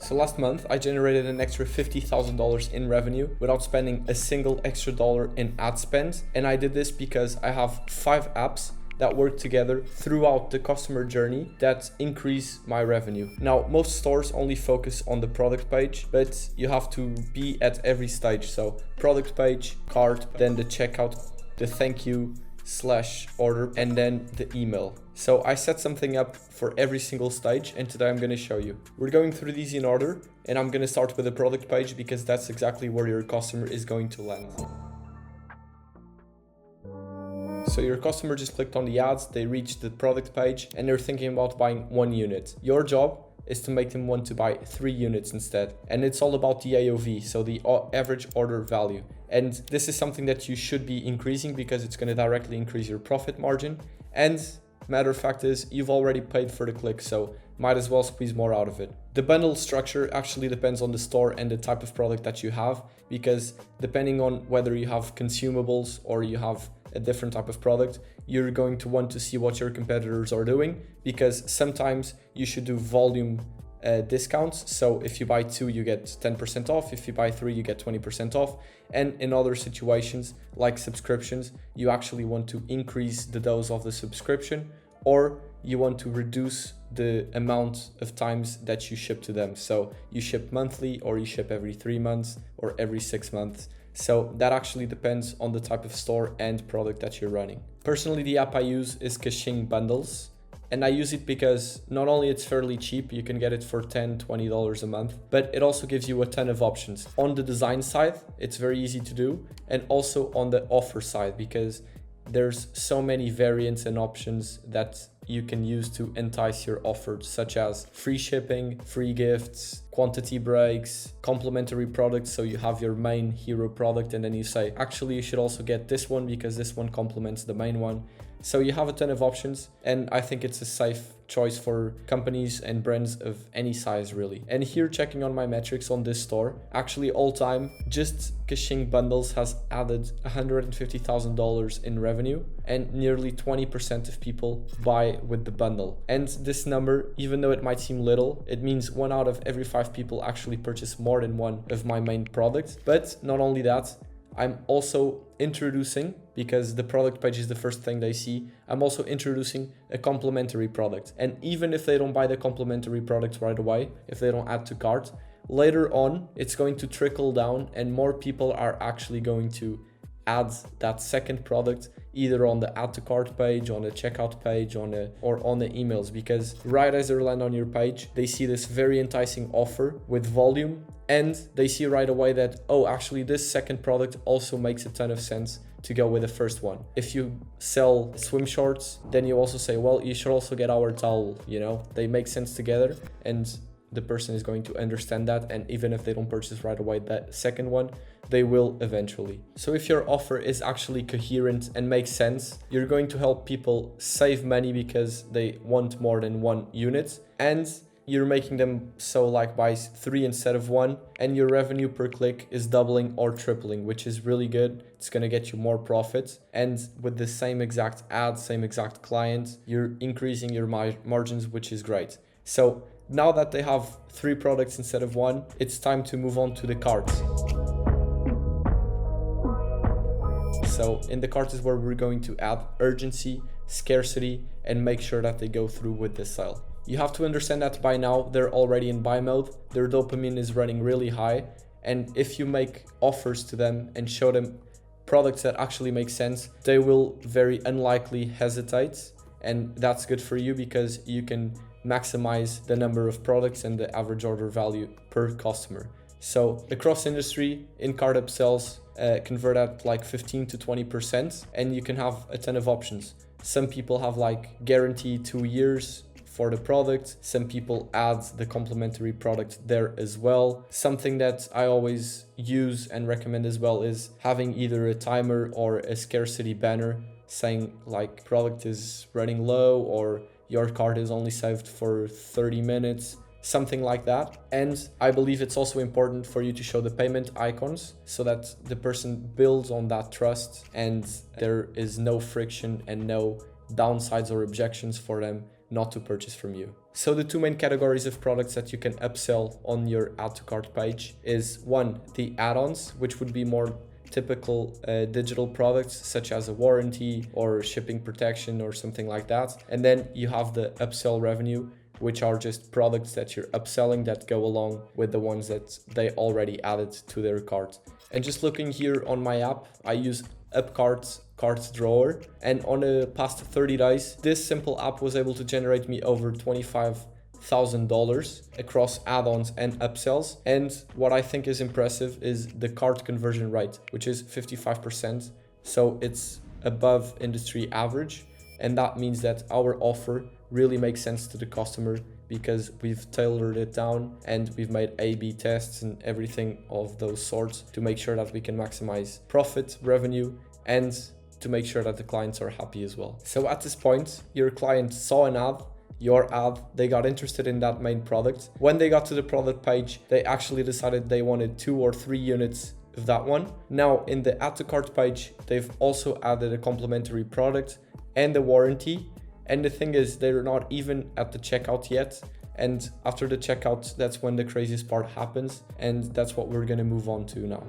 So last month, I generated an extra $50,000 in revenue without spending a single extra dollar in ad spend. And I did this because I have 5 apps that work together throughout the customer journey that increase my revenue. Now, most stores only focus on the product page, but you have to be at every stage. So product page, cart, then the checkout, the thank you / order, and then the email. So I set something up for every single stage, and today I'm going to show you. We're going through these in order, and I'm going to start with the product page because that's exactly where your customer is going to land. So your customer just clicked on the ads, they reached the product page, and they're thinking about buying 1 unit. Your job is to make them want to buy 3 units instead. And it's all about the AOV, so the average order value. And this is something that you should be increasing because it's going to directly increase your profit margin. And matter of fact is you've already paid for the click, so might as well squeeze more out of it. The bundle structure actually depends on the store and the type of product that you have, because depending on whether you have consumables or you have a different type of product, you're going to want to see what your competitors are doing, because sometimes you should do volume discounts. So if you buy 2, you get 10% off. If you buy 3, you get 20% off. And in other situations like subscriptions, you actually want to increase the dose of the subscription, or you want to reduce the amount of times that you ship to them. So you ship monthly, or you ship every 3 months, or every 6 months. So that actually depends on the type of store and product that you're running. Personally, the app I use is Kashing Bundles. And I use it because not only it's fairly cheap, you can get it for $10, $20 a month, but it also gives you a ton of options. On the design side, it's very easy to do, and also on the offer side, because there's so many variants and options that you can use to entice your offer, such as free shipping, free gifts, quantity breaks, complementary products. So you have your main hero product and then you say, actually, you should also get this one because this one complements the main one. So you have a ton of options, and I think it's a safe choice for companies and brands of any size, really. And here, checking on my metrics on this store, actually all time, just Kashing Bundles has added $150,000 in revenue, and nearly 20% of people buy with the bundle. And this number, even though it might seem little, it means 1 out of every 5 people actually purchase more than one of my main products. But not only that, I'm also introducing, because the product page is the first thing they see, I'm also introducing a complementary product. And even if they don't buy the complementary product right away, if they don't add to cart, later on, it's going to trickle down and more people are actually going to add that second product either on the add to cart page, on the checkout page, or on the emails, because right as they land on your page, they see this very enticing offer with volume, and they see right away that, oh, actually this second product also makes a ton of sense to go with the first one. If you sell swim shorts, then you also say, well, you should also get our towel, they make sense together, and the person is going to understand that. And even if they don't purchase right away that second one, they will eventually. So if your offer is actually coherent and makes sense, you're going to help people save money because they want more than 1 unit, and you're making them buy 3 instead of 1, and your revenue per click is doubling or tripling, which is really good. It's going to get you more profits, and with the same exact ad, same exact client, you're increasing your margins, which is great. So now that they have 3 products instead of 1, it's time to move on to the cart. So in the cart is where we're going to add urgency, scarcity, and make sure that they go through with the sale. You have to understand that by now they're already in buy mode, their dopamine is running really high, and if you make offers to them and show them products that actually make sense, they will very unlikely hesitate, and that's good for you because you can maximize the number of products and the average order value per customer. So across industry, in-cart upsells convert at 15 to 20%, and you can have a ton of options. Some people have guaranteed 2 years for the product. Some people add the complementary product there as well. Something that I always use and recommend as well is having either a timer or a scarcity banner saying product is running low, or your cart is only saved for 30 minutes, something like that. And I believe it's also important for you to show the payment icons so that the person builds on that trust and there is no friction and no downsides or objections for them not to purchase from you. So the two main categories of products that you can upsell on your add to cart page is one, the add-ons, which would be more typical digital products such as a warranty or shipping protection or something like that. And then you have the upsell revenue, which are just products that you're upselling that go along with the ones that they already added to their cart. And just looking here on my app, I use UpCart cart drawer, and on the past 30 days, this simple app was able to generate me over $25,000 across add-ons and upsells. And what I think is impressive is the cart conversion rate, which is 55%. So it's above industry average. And that means that our offer really makes sense to the customer because we've tailored it down and we've made A/B tests and everything of those sorts to make sure that we can maximize profit, revenue, and to make sure that the clients are happy as well. So at this point, your client saw an ad, your ad, they got interested in that main product. When they got to the product page, they actually decided they wanted 2 or 3 units of that one. Now in the add to cart page, they've also added a complementary product and a warranty. And the thing is, they're not even at the checkout yet. And after the checkout, that's when the craziest part happens. And that's what we're gonna move on to now.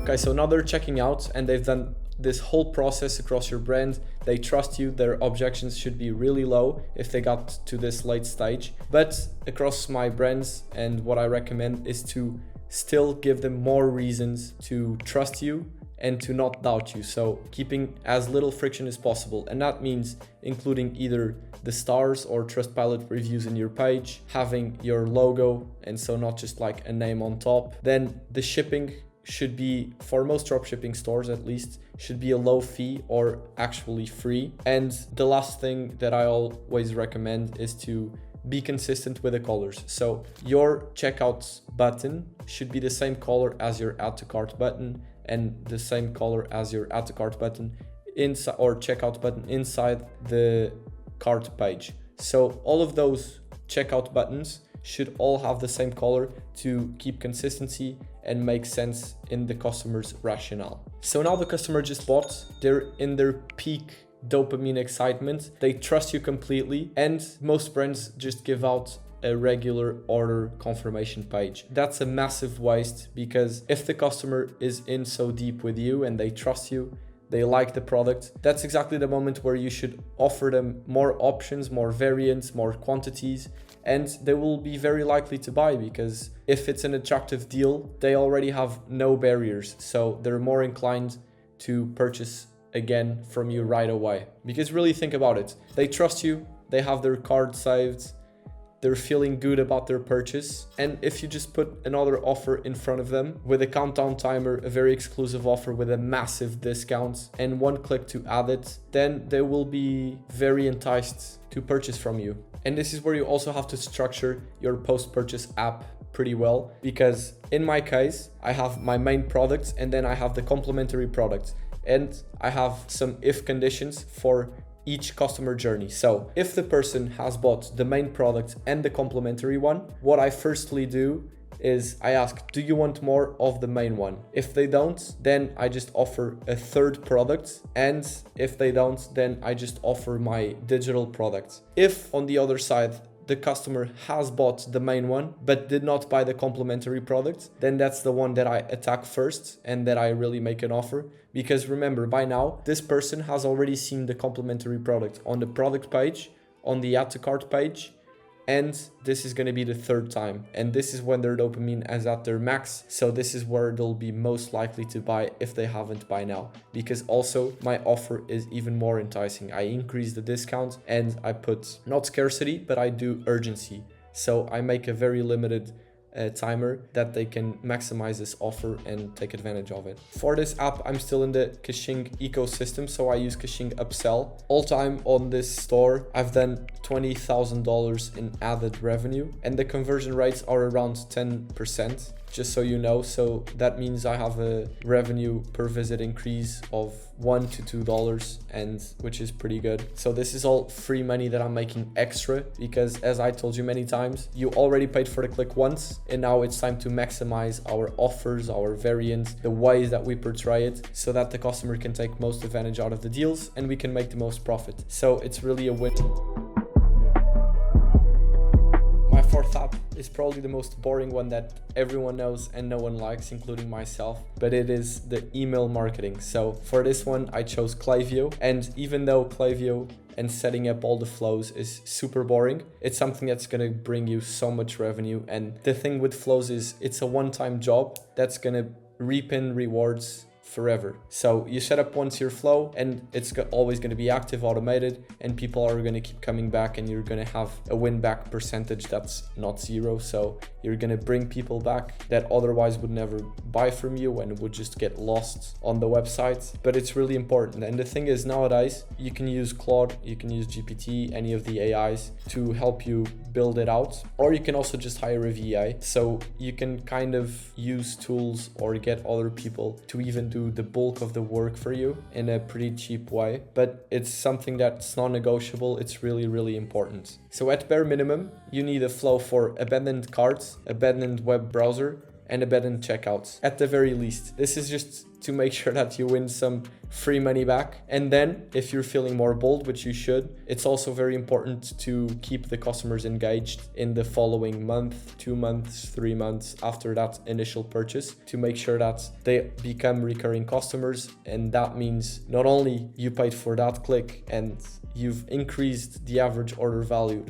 Okay, so now they're checking out and they've done this whole process across your brand. They trust you, their objections should be really low if they got to this late stage. But across my brands, and what I recommend is to still give them more reasons to trust you and to not doubt you. So keeping as little friction as possible. And that means including either the stars or Trustpilot reviews in your page, having your logo, and so not just like a name on top. Then the shipping should be, for most dropshipping stores at least, should be a low fee or actually free. And the last thing that I always recommend is to be consistent with the colors. So your checkout button should be the same color as your add to cart button, and the same color as your add to cart button inside, or checkout button inside the cart page. So all of those checkout buttons should all have the same color to keep consistency and make sense in the customer's rationale. So now the customer just bought, they're in their peak dopamine excitement, they trust you completely, and most brands just give out a regular order confirmation page. That's a massive waste, because if the customer is in so deep with you and they trust you, they like the product, that's exactly the moment where you should offer them more options, more variants, more quantities, and they will be very likely to buy, because if it's an attractive deal, they already have no barriers. So they're more inclined to purchase again from you right away. Because really think about it, they trust you, they have their card saved, they're feeling good about their purchase. And if you just put another offer in front of them with a countdown timer, a very exclusive offer with a massive discount, and one click to add it, then they will be very enticed to purchase from you. And this is where you also have to structure your post-purchase app pretty well, because in my case, I have my main products and then I have the complementary products, and I have some if conditions for each customer journey. So if the person has bought the main product and the complementary one, what I firstly do is I ask, do you want more of the main one? If they don't, then I just offer a third product. And if they don't, then I just offer my digital product. If on the other side, the customer has bought the main one, but did not buy the complementary product, then that's the one that I attack first and that I really make an offer. Because remember, by now, this person has already seen the complementary product on the product page, on the add to cart page, and this is going to be the third time. And this is when their dopamine is at their max. So this is where they'll be most likely to buy if they haven't by now. Because also my offer is even more enticing. I increase the discount and I put not scarcity, but I do urgency. So I make a very limited timer that they can maximize this offer and take advantage of it. For this app, I'm still in the Kashing ecosystem, so I use Kashing Upsell. All time on this store, I've done $20,000 in added revenue, and the conversion rates are around 10%, just so you know. So that means I have a revenue per visit increase of $1 to $2, and which is pretty good. So this is all free money that I'm making extra, because as I told you many times, you already paid for the click once, and now it's time to maximize our offers, our variants, the ways that we portray it, so that the customer can take most advantage out of the deals and we can make the most profit. So it's really a win. is probably the most boring one that everyone knows and no one likes, including myself, but it is the email marketing. So for this one, I chose Klaviyo, and even though Klaviyo and setting up all the flows is super boring, it's something that's going to bring you so much revenue. And the thing with flows is it's a one-time job that's going to reap in rewards forever. So you set up once your flow and it's always going to be active, automated, and people are going to keep coming back, and you're going to have a win back percentage that's not zero. So you're going to bring people back that otherwise would never buy from you and would just get lost on the website. But it's really important. And the thing is, nowadays you can use Claude, you can use GPT, any of the AIs to help you build it out, or you can also just hire a VA. So you can kind of use tools or get other people to even do the bulk of the work for you in a pretty cheap way, but it's something that's non-negotiable. It's really, really important. So at bare minimum, you need a flow for abandoned carts, abandoned web browser, and abandoned checkouts at the very least. This is just to make sure that you win some free money back. And then if you're feeling more bold, which you should, it's also very important to keep the customers engaged in the following month, 2 months, 3 months after that initial purchase, to make sure that they become recurring customers. And that means not only you paid for that click and you've increased the average order value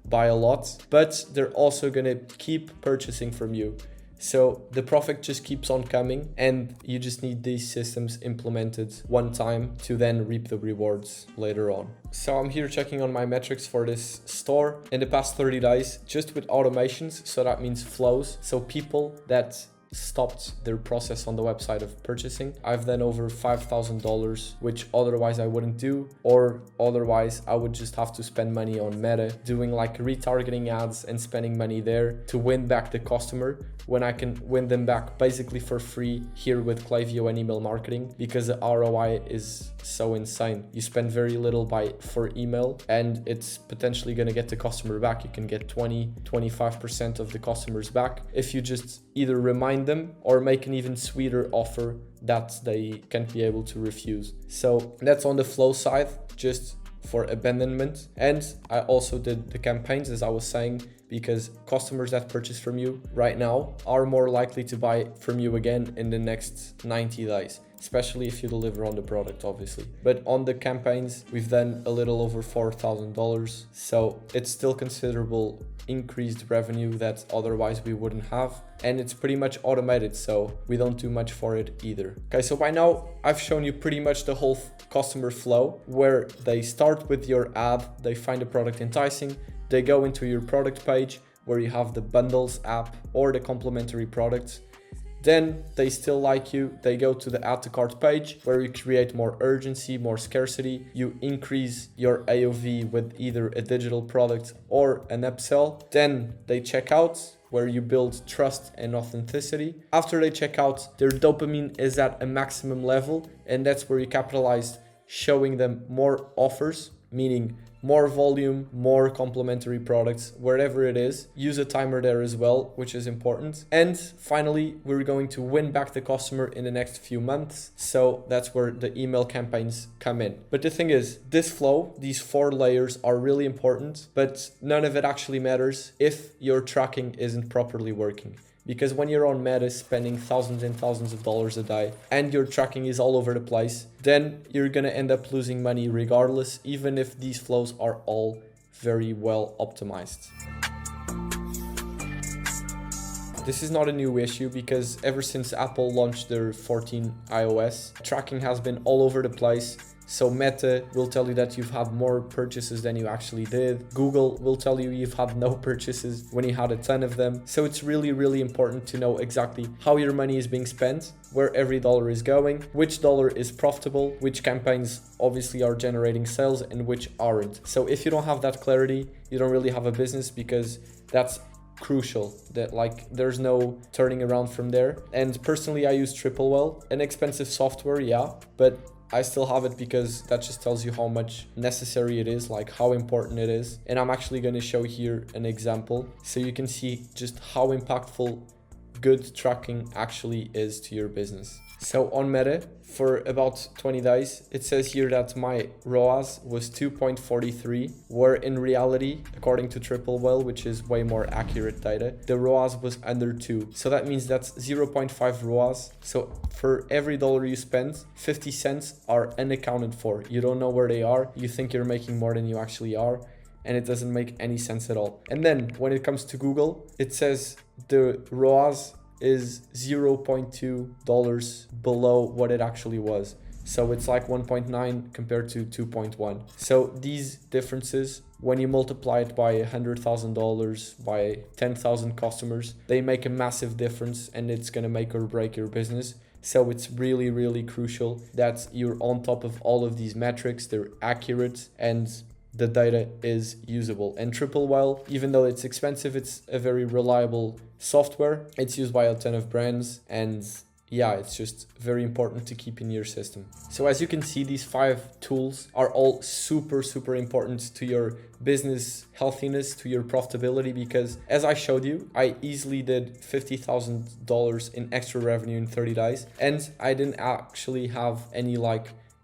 by a lot, but they're also gonna keep purchasing from you. So the profit just keeps on coming, and you just need these systems implemented one time to then reap the rewards later on. So I'm here checking on my metrics for this store in the past 30 days, just with automations. So that means flows. So people that stopped their process on the website of purchasing. I've done over $5,000, which otherwise I wouldn't do, or otherwise I would just have to spend money on Meta, doing like retargeting ads and spending money there to win back the customer, when I can win them back basically for free here with Klaviyo and email marketing, because the ROI is so insane. You spend very little for email, and it's potentially going to get the customer back. You can get 20-25% of the customers back if you just either remind them or make an even sweeter offer that they can't be able to refuse. So that's on the flow side, just for abandonment. And I also did the campaigns, as I was saying, because customers that purchase from you right now are more likely to buy from you again in the next 90 days, especially if you deliver on the product, obviously. But on the campaigns, we've done a little over $4,000. So it's still considerable increased revenue that otherwise we wouldn't have. And it's pretty much automated, so we don't do much for it either. Okay, so by now I've shown you pretty much the whole customer flow, where they start with your ad, they find the product enticing, they go into your product page where you have the bundles app or the complementary products. Then they still like you, they go to the add to cart page where you create more urgency, more scarcity. You increase your AOV with either a digital product or an upsell. Then they check out, where you build trust and authenticity. After they check out, their dopamine is at a maximum level, and that's where you capitalize, showing them more offers, meaning more volume, more complementary products, wherever it is. Use a timer there as well, which is important. And finally, we're going to win back the customer in the next few months. So that's where the email campaigns come in. But the thing is, this flow, these 4 layers are really important, but none of it actually matters if your tracking isn't properly working. Because when you're on Meta spending thousands and thousands of dollars a day and your tracking is all over the place, then you're going to end up losing money regardless, even if these flows are all very well optimized. This is not a new issue, because ever since Apple launched their 14 iOS, tracking has been all over the place. So Meta will tell you that you've had more purchases than you actually did. Google will tell you you've had no purchases when you had a ton of them. So it's really, really important to know exactly how your money is being spent, where every dollar is going, which dollar is profitable, which campaigns obviously are generating sales and which aren't. So if you don't have that clarity, you don't really have a business, because that's crucial. That there's no turning around from there. And personally, I use Triplewell, an expensive software, yeah, but I still have it because that just tells you how much necessary it is, how important it is. And I'm actually going to show here an example so you can see just how impactful good tracking actually is to your business. So on Meta, for about 20 days, it says here that my ROAS was 2.43, where in reality, according to Triple Whale, which is way more accurate data, the ROAS was under 2. So that means that's 0.5 ROAS. So for every dollar you spend, 50 cents are unaccounted for. You don't know where they are. You think you're making more than you actually are, and it doesn't make any sense at all. And then when it comes to Google, it says the ROAS is $0.2 below what it actually was. So it's like 1.9 compared to 2.1. So these differences, when you multiply it by $100,000 by 10,000 customers, they make a massive difference, and it's gonna make or break your business. So it's really, really crucial that you're on top of all of these metrics, they're accurate, and the data is usable. And Triple Whale, even though it's expensive, it's a very reliable software. It's used by a ton of brands, and yeah, it's just very important to keep in your system. So as you can see, these 5 tools are all super, super important to your business healthiness, to your profitability, because as I showed you, I easily did $50,000 in extra revenue in 30 days, and I didn't actually have any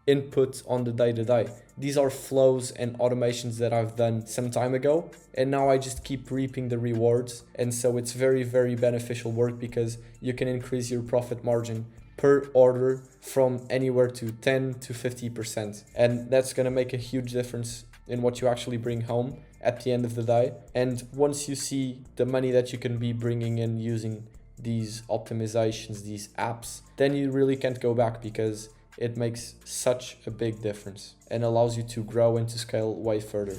input on the day-to-day. These are flows and automations that I've done some time ago, and now I just keep reaping the rewards. And so it's very, very beneficial work, because you can increase your profit margin per order from anywhere to 10 to 50%. And that's gonna make a huge difference in what you actually bring home at the end of the day. And once you see the money that you can be bringing in using these optimizations, these apps, then you really can't go back, because it makes such a big difference and allows you to grow and to scale way further.